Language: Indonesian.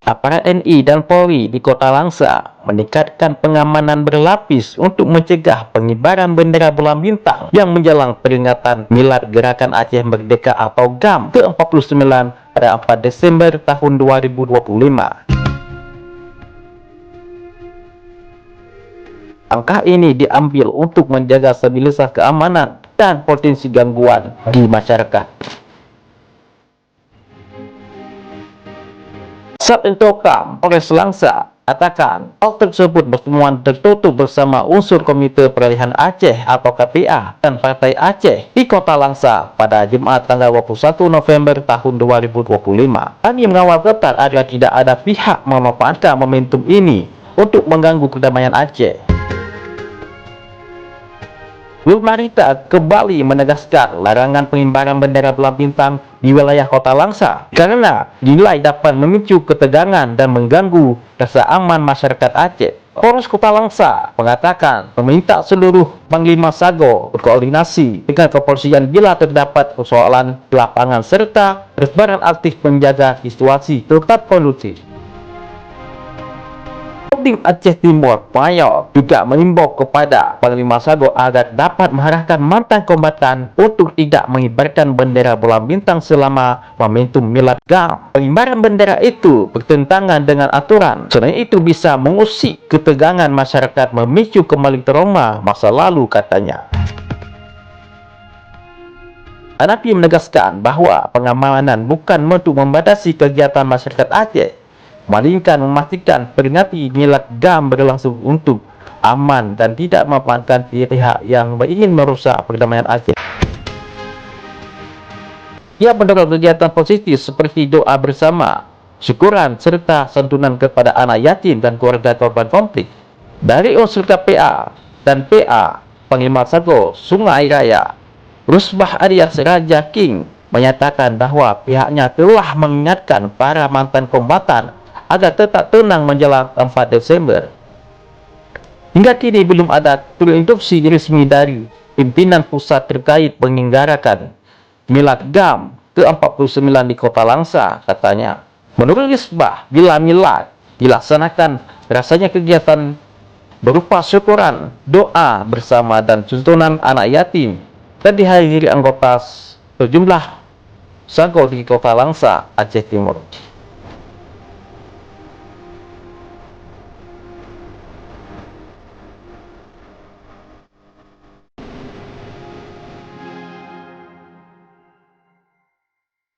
Aparat TNI dan Polri di Kota Langsa meningkatkan pengamanan berlapis untuk mencegah pengibaran bendera bulan bintang yang menjelang peringatan Milad Gerakan Aceh Merdeka atau GAM ke-49 pada 4 Desember tahun 2025. Langkah ini diambil untuk menjaga stabilitas keamanan dan potensi gangguan di masyarakat. Saat itu Polres Langsa katakan hal tersebut pertemuan tertutup bersama unsur Komite Peralihan Aceh atau KPA dan Partai Aceh di Kota Langsa pada Jumat tanggal 21 November tahun 2025. Kami mengawal ketat agar tidak ada pihak memanfaatkan momentum ini untuk mengganggu kedamaian Aceh. Pemerintah kembali menegaskan larangan pengibaran bendera bulan bintang di wilayah Kota Langsa karena dinilai dapat memicu ketegangan dan mengganggu rasa aman masyarakat Aceh. Polres Kota Langsa mengatakan meminta seluruh Panglima Sago berkoordinasi dengan kepolisian bila terdapat persoalan di lapangan serta berperan aktif menjaga situasi tetap kondusif. Tim Aceh Timur Mayor juga mengimbau kepada Panglima Sago agar dapat mengarahkan mantan kombatan untuk tidak mengibarkan bendera bulan bintang selama momentum Milad GAM. Pengibaran bendera itu bertentangan dengan aturan. Selain itu bisa mengusik ketegangan masyarakat, memicu kembali trauma masa lalu, katanya. Hanafi menegaskan bahwa pengamanan bukan untuk membatasi kegiatan masyarakat Aceh, melainkan memastikan peringati Milad GAM berlangsung untuk aman dan tidak memanfaatkan pihak yang ingin merusak perdamaian Aceh. Ia mendorong kegiatan positif seperti doa bersama, syukuran, serta santunan kepada anak yatim dan keluarga korban konflik. Dari unsur KPA dan PA, Panglima Sago Sungai Raya, Rusbah Aryas Raja King, menyatakan bahwa pihaknya telah mengingatkan para mantan kombatan agar tetap tenang menjelang 4 Desember. Hingga kini belum ada instruksi resmi dari pimpinan pusat terkait menyelenggarakan Milad GAM ke-49 di Kota Langsa, katanya. Menurut Risbah, bila Milad dilaksanakan, rasanya kegiatan berupa syukuran, doa bersama dan tuntunan anak yatim dan dihadiri anggota sejumlah Sago di Kota Langsa, Aceh Timur.